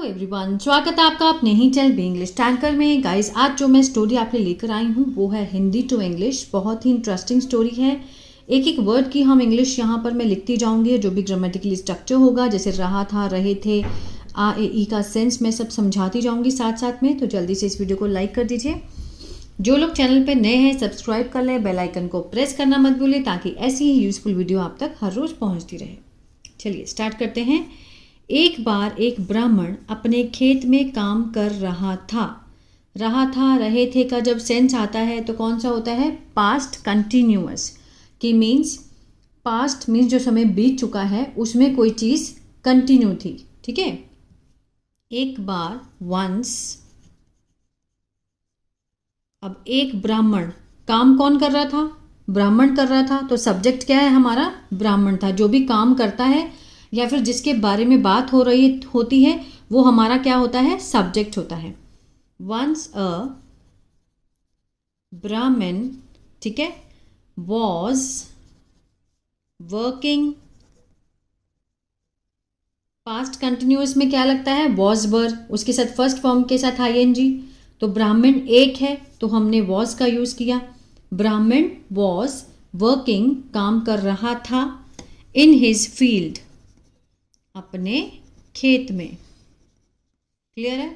Everyone, स्वागत है आपका अपने ही चैनल बी इंग्लिश टैंकर में। गाइस, आज जो मैं स्टोरी आपके लेकर आई हूँ वो है हिंदी टू इंग्लिश। बहुत ही इंटरेस्टिंग स्टोरी है। एक एक वर्ड की हम इंग्लिश यहाँ पर मैं लिखती जाऊँगी, जो भी ग्रामेटिकली स्ट्रक्चर होगा, जैसे रहा था, रहे थे, आ ए ई का सेंस मैं सब समझाती जाऊँगी साथ साथ में। तो जल्दी से इस वीडियो को लाइक कर दीजिए। जो लोग चैनल पर नए हैं सब्सक्राइब कर लें, बेल आइकन को प्रेस करना मत भूलें ताकि ऐसी ही यूज़फुल वीडियो आप तक हर रोज़ पहुँचती रहे। चलिए स्टार्ट करते हैं। एक बार एक ब्राह्मण अपने खेत में काम कर रहा था। रहा था, रहे थे का जब सेंस आता है तो कौन सा होता है? Past continuous. कि मीन्स पास्ट मीन्स जो समय बीत चुका है उसमें कोई चीज़ कंटिन्यू थी। ठीक है। एक बार, वंस। अब एक ब्राह्मण, काम कौन कर रहा था? ब्राह्मण कर रहा था। तो सब्जेक्ट क्या है हमारा? ब्राह्मण था। जो भी काम करता है या फिर जिसके बारे में बात हो रही होती है वो हमारा क्या होता है? सब्जेक्ट होता है। वंस अ ब्राह्मण, ठीक है, वॉज वर्किंग। पास्ट कंटिन्यूअस में क्या लगता है? वॉज वर, उसके साथ फर्स्ट फॉर्म के साथ आईएनजी। तो ब्राह्मण एक है तो हमने वॉज का यूज किया। ब्राह्मण वॉज वर्किंग, काम कर रहा था, इन हिज फील्ड, अपने खेत में। क्लियर है?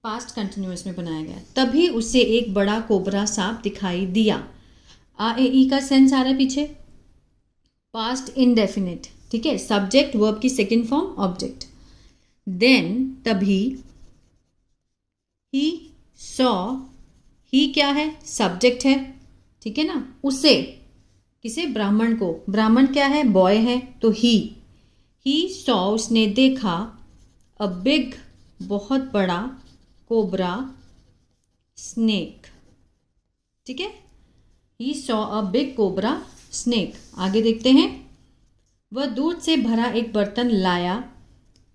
पास्ट कंटिन्यूअस में बनाया गया। तभी उसे एक बड़ा कोबरा सांप दिखाई दिया। आ ए ई का सेंस आ रहा है पीछे। पास्ट इंडेफिनिट, ठीक है, सब्जेक्ट वर्ब की सेकंड फॉर्म ऑब्जेक्ट। देन, तभी, ही सॉ, ही क्या है? सब्जेक्ट है, ठीक है ना। उसे, किसे? ब्राह्मण को। ब्राह्मण क्या है? बॉय है, तो ही सॉ, उसने देखा, अ बिग, बहुत बड़ा, कोबरा, स्नेक, ठीक है। He saw a big cobra snake. आगे देखते हैं। वह दूध से भरा एक बर्तन लाया।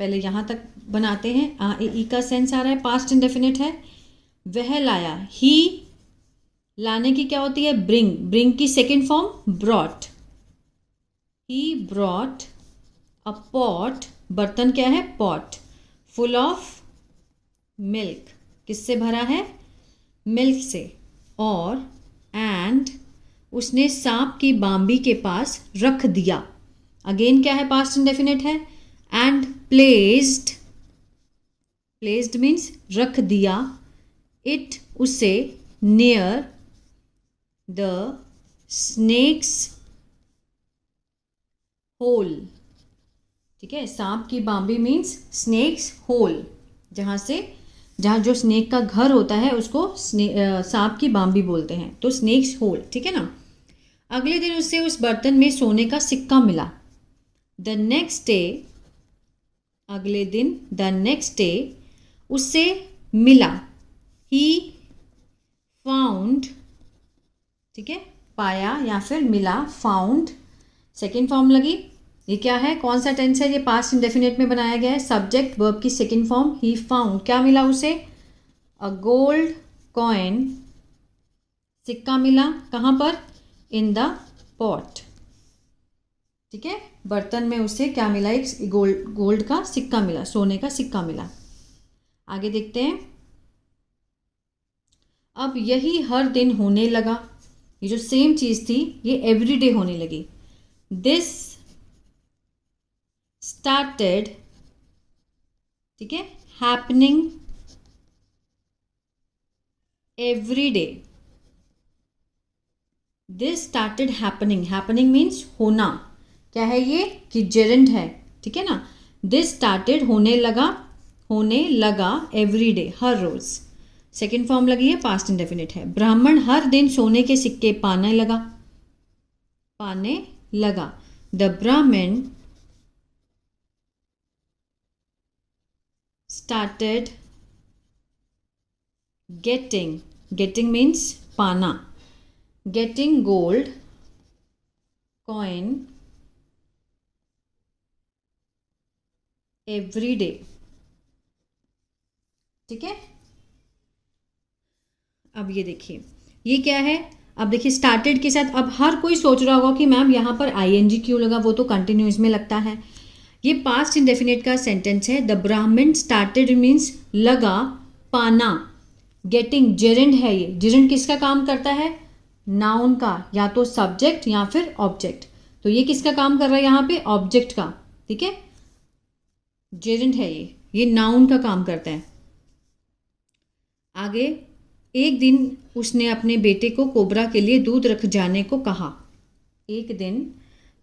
पहले यहाँ तक बनाते हैं। आ ए ई का सेंस आ रहा है, पास्ट इंडेफिनिट है। वह लाया, ही, लाने की क्या होती है? ब्रिंग। ब्रिंग की second form brought. He brought a pot, बर्तन क्या है? पॉट, फुल ऑफ मिल्क, किससे भरा है? मिल्क से। और एंड, उसने सांप की बाम्बी के पास रख दिया। अगेन क्या है? पास्ट इंडेफिनिट है। एंड प्लेस्ड, प्लेस्ड मीन्स रख दिया, इट, उसे, नियर द स्नेक्स होल, ठीक है। सांप की बाम्बी मीन्स स्नेक्स होल, जहाँ जो स्नेक का घर होता है उसको सांप की बाम्बी बोलते हैं, तो स्नेक्स होल, ठीक है ना। अगले दिन उसे उस बर्तन में सोने का सिक्का मिला। द नेक्स्ट डे, अगले दिन, द नेक्स्ट डे, उससे मिला। ही फाउंड, ठीक है, पाया या फिर मिला, फाउंड, सेकेंड फॉर्म लगी। ये क्या है? कौन सा टेंस है? ये पास्ट इंडेफिनिट में बनाया गया है। सब्जेक्ट वर्ब की सेकेंड फॉर्म। ही फाउंड, क्या मिला उसे? अ गोल्ड कॉइन, सिक्का मिला। कहाँ पर? इन द पॉट, ठीक है। बर्तन में उसे क्या मिला? एक गोल्ड का सिक्का मिला, सोने का सिक्का मिला। आगे देखते हैं। अब यही हर दिन होने लगा। ये जो सेम चीज थी ये एवरीडे होने लगी। दिस स्टार्टेड, ठीक है, happening every day. This started happening, happening means होना। क्या है ये? कि जेरेंट है, ठीक है ना। दिस स्टार्टेड, होने लगा एवरी डे, हर रोज। सेकेंड फॉर्म लगी है, पास्ट इंडेफिनिट है। ब्राह्मण हर दिन सोने के सिक्के पाने लगा। द ब्राह्मण started getting means पाना, getting gold coin every day, ठीक है। अब ये देखिए, ये क्या है? अब देखिए स्टार्टेड के साथ अब हर कोई सोच रहा होगा कि मैम यहाँ पर आईएनजी क्यों लगा, वो तो कंटिन्यूस में लगता है। ये पास्ट इंडेफिनिट का सेंटेंस है. द ब्राह्मण स्टार्टेड मीन्स लगा, पाना. गेटिंग जेरेंड है ये. जेरेंड किसका काम करता है? नाउन का, या तो सब्जेक्ट या फिर ऑब्जेक्ट. तो ये किसका काम कर रहा है यहाँ पे? ऑब्जेक्ट का. ठीक है, जेरेंड है ये नाउन का काम करता है. आगे, एक दिन उसने अपने बेटे को कोबरा के लिए दूध रख जाने को कहा. एक दिन,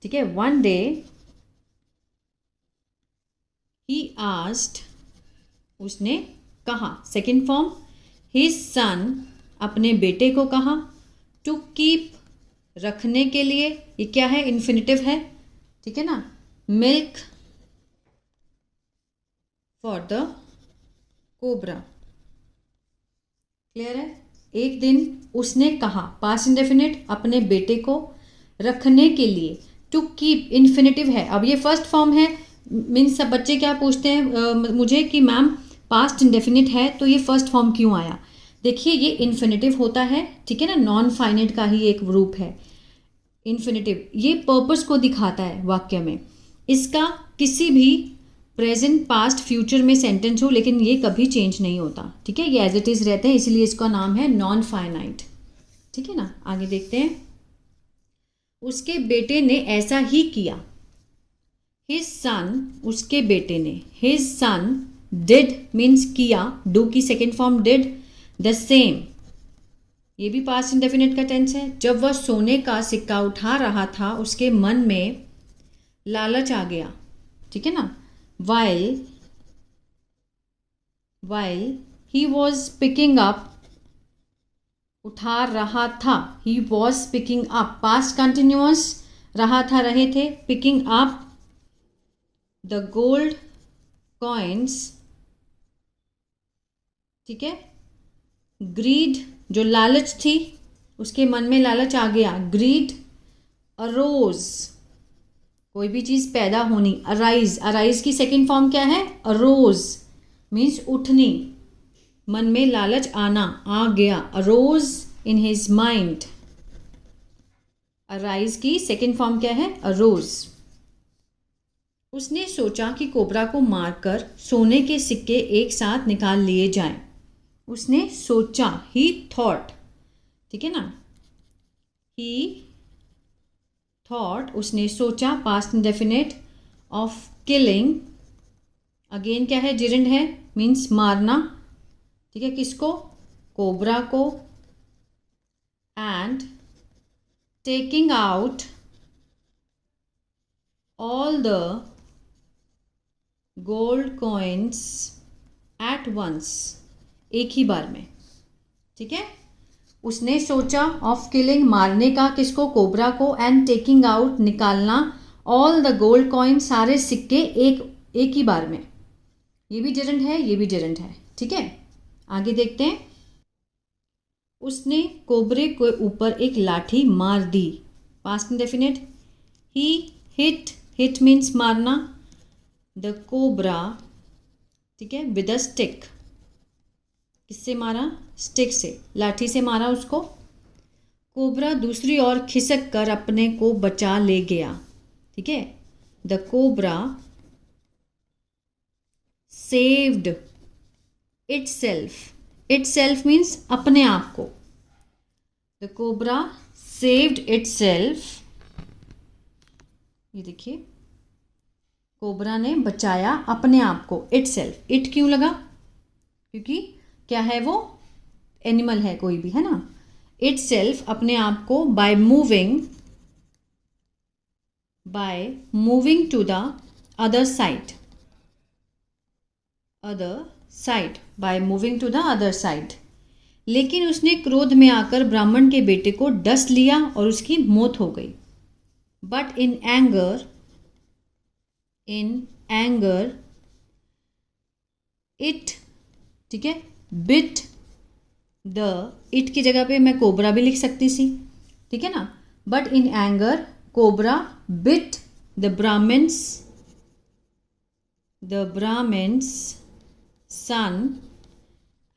ठीक है, वन डे ही आस्क्ड, उसने कहा. सेकेंड फॉर्म, हिज सन, अपने बेटे को कहा. टू कीप, रखने के लिए. ये क्या है? इन्फिनिटिव है. ठीक है ना. Milk for the cobra. Clear है. एक दिन उसने कहा, पास्ट इंडेफिनिट, अपने बेटे को रखने के लिए. टू कीप इन्फिनिटिव है. अब ये फर्स्ट फॉर्म है. मीन्स सब बच्चे क्या पूछते हैं मुझे कि मैम पास्ट इंडेफिनिट है तो ये फर्स्ट फॉर्म क्यों आया? देखिए, ये इन्फिनिटिव होता है. ठीक है ना. नॉन फाइनाइट का ही एक रूप है इन्फिनिटिव. ये पर्पस को दिखाता है वाक्य में. इसका किसी भी प्रेजेंट, पास्ट, फ्यूचर में सेंटेंस हो, लेकिन ये कभी चेंज नहीं होता. ठीक है, ये एज इट इज़ रहते हैं, इसलिए इसका नाम है नॉन फाइनाइट. ठीक है ना. आगे देखते हैं. उसके बेटे ने ऐसा ही किया. हिज सन, उसके बेटे ने. हिज सन डिड मीन्स किया. डू की second form did. The same, ये भी पास्ट इंडेफिनिट का टेंस है. जब वह सोने का सिक्का उठा रहा था उसके मन में लालच आ गया. ठीक है ना. while he was picking up, उठा रहा था. he was picking up, past continuous, रहा था, रहे थे. picking up the gold coins. ठीक है. greed, जो लालच थी, उसके मन में लालच आ गया. greed arose, कोई भी चीज़ पैदा होनी. अराइज, अराइज की सेकेंड फॉर्म क्या है? अरोज मीन्स उठनी. मन में लालच आना, आ गया. Arose in his mind. Arise की सेकेंड फॉर्म क्या है? अरोज. उसने सोचा कि कोबरा को मारकर सोने के सिक्के एक साथ निकाल लिए जाएं. उसने सोचा, ही थॉट. ठीक है ना. ही थॉट, उसने सोचा, past indefinite of killing. Again क्या है? जिरेंड है, मीन्स मारना. ठीक है, किसको? कोबरा को. And taking out all the gold coins at once, एक ही बार में. ठीक है. उसने सोचा, ऑफ किलिंग, मारने का, किसको? कोबरा को. एंड टेकिंग आउट, निकालना, ऑल द गोल्ड कॉइन, सारे सिक्के एक ही बार में. ये भी जेरेंट है, ये भी जेरेंट है. ठीक है. आगे देखते हैं. उसने कोबरे के ऊपर एक लाठी मार दी. Past indefinite. He hit, hit means मारना. द कोबरा, ठीक है, विद अ स्टिक. किससे मारा? स्टिक से, लाठी से मारा उसको. कोबरा दूसरी ओर खिसक कर अपने को बचा ले गया. ठीक है. The cobra saved itself. Itself means अपने आप को. The cobra saved itself. ये देखिए, कोबरा ने बचाया अपने आप को. इटसेल्फ, इट क्यों लगा? क्योंकि क्या है वो? एनिमल है कोई भी, है ना. इट सेल्फ, अपने आप को. By moving to the other side. By moving to the other side. लेकिन उसने क्रोध में आकर ब्राह्मण के बेटे को डस लिया और उसकी मौत हो गई. बट इन एंगर इट, ठीक है, बिट द, इट की जगह पे मैं कोबरा भी लिख सकती थी. ठीक है ना. But in anger cobra bit the brahmin's son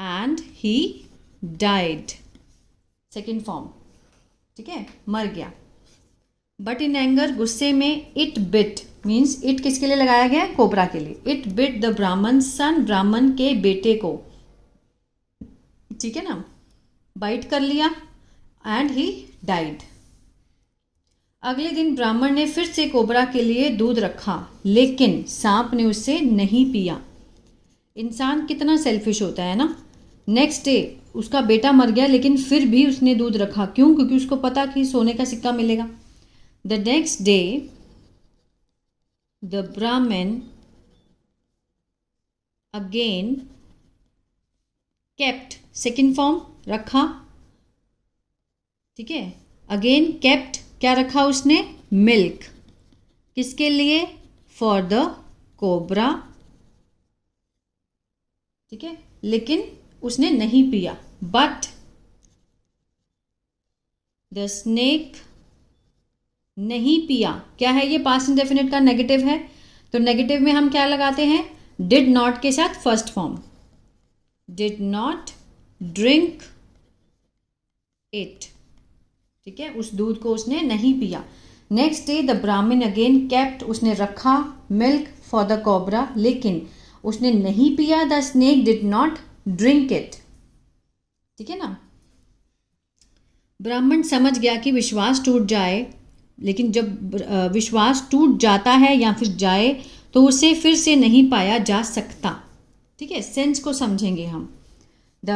and he died. Second form. ठीक है, मर गया. बट इन एंगर, गुस्से में. इट बिट मीन्स इट किसके लिए लगाया गया है? कोबरा के लिए. इट बिट द ब्राह्मण सन, ब्राह्मण के बेटे को. ठीक है ना, बाइट कर लिया एंड ही डाइड. अगले दिन ब्राह्मण ने फिर से कोबरा के लिए दूध रखा, लेकिन सांप ने उससे नहीं पिया. इंसान कितना सेल्फिश होता है ना. नेक्स्ट डे उसका बेटा मर गया, लेकिन फिर भी उसने दूध रखा. क्यों? क्योंकि उसको पता कि सोने का सिक्का मिलेगा. द नेक्स्ट डे द ब्राह्मण अगेन केप्ट, सेकेंड फॉर्म रखा. ठीक है, अगेन केप्ट, क्या रखा उसने? मिल्क. किसके लिए? For the cobra. ठीक है, लेकिन उसने नहीं पिया. बट द स्नेक नहीं पिया. क्या है ये? पास्ट इंडेफिनिट का नेगेटिव है, तो नेगेटिव में हम क्या लगाते हैं? डिड नॉट के साथ first form. Did not drink it. ठीक है, उस दूध को उसने नहीं पिया. नेक्स्ट डे द ब्राह्मण अगेन केप्ट, उसने रखा मिल्क फॉर द कोबरा, लेकिन उसने नहीं पिया. The snake did not drink it. ठीक है ना. ब्राह्मण समझ गया कि विश्वास टूट जाए, लेकिन जब विश्वास टूट जाता है या फिर जाए तो उसे फिर से नहीं पाया जा सकता. ठीक है, सेंस को समझेंगे हम. द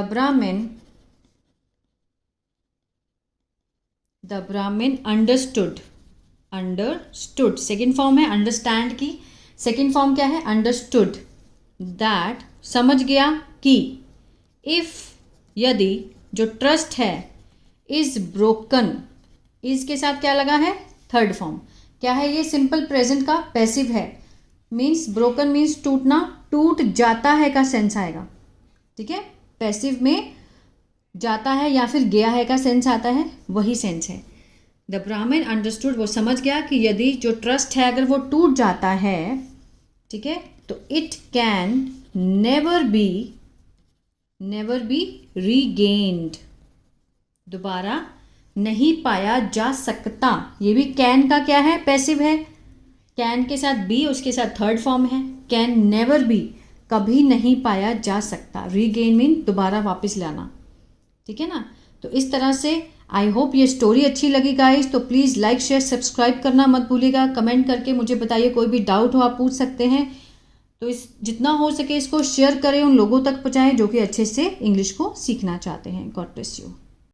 ब्राह्मण अंडरस्टूड. अंडरस्टूड सेकेंड फॉर्म है अंडरस्टैंड की. सेकेंड फॉर्म क्या है? अंडरस्टूड. दैट, समझ गया कि इफ, यदि, जो ट्रस्ट है इज ब्रोकन, इज के साथ क्या लगा है? Third form. क्या है ये? सिंपल प्रेजेंट का पैसिव है. मीन्स ब्रोकन मीन्स टूटना, टूट जाता है का सेंस आएगा. ठीक है, पैसिव में जाता है या फिर गया है का सेंस आता है, वही सेंस है. द ब्राह्मण अंडरस्टूड, वो समझ गया कि यदि जो ट्रस्ट है अगर वो टूट जाता है, ठीक है, तो it can never be regained. दोबारा नहीं पाया जा सकता. ये भी कैन का क्या है? पैसिव है. कैन के साथ बी, उसके साथ थर्ड फॉर्म है. कैन नेवर बी, कभी नहीं पाया जा सकता. रीगेन मीन दोबारा वापस लाना. ठीक है ना. तो इस तरह से आई होप ये स्टोरी अच्छी लगी गाइस. तो प्लीज़ लाइक शेयर सब्सक्राइब करना मत भूलिएगा. कमेंट करके मुझे बताइए, कोई भी डाउट हो आप पूछ सकते हैं. तो इस जितना हो सके इसको शेयर करें, उन लोगों तक पहुँचाएं जो कि अच्छे से इंग्लिश को सीखना चाहते हैं. God bless you.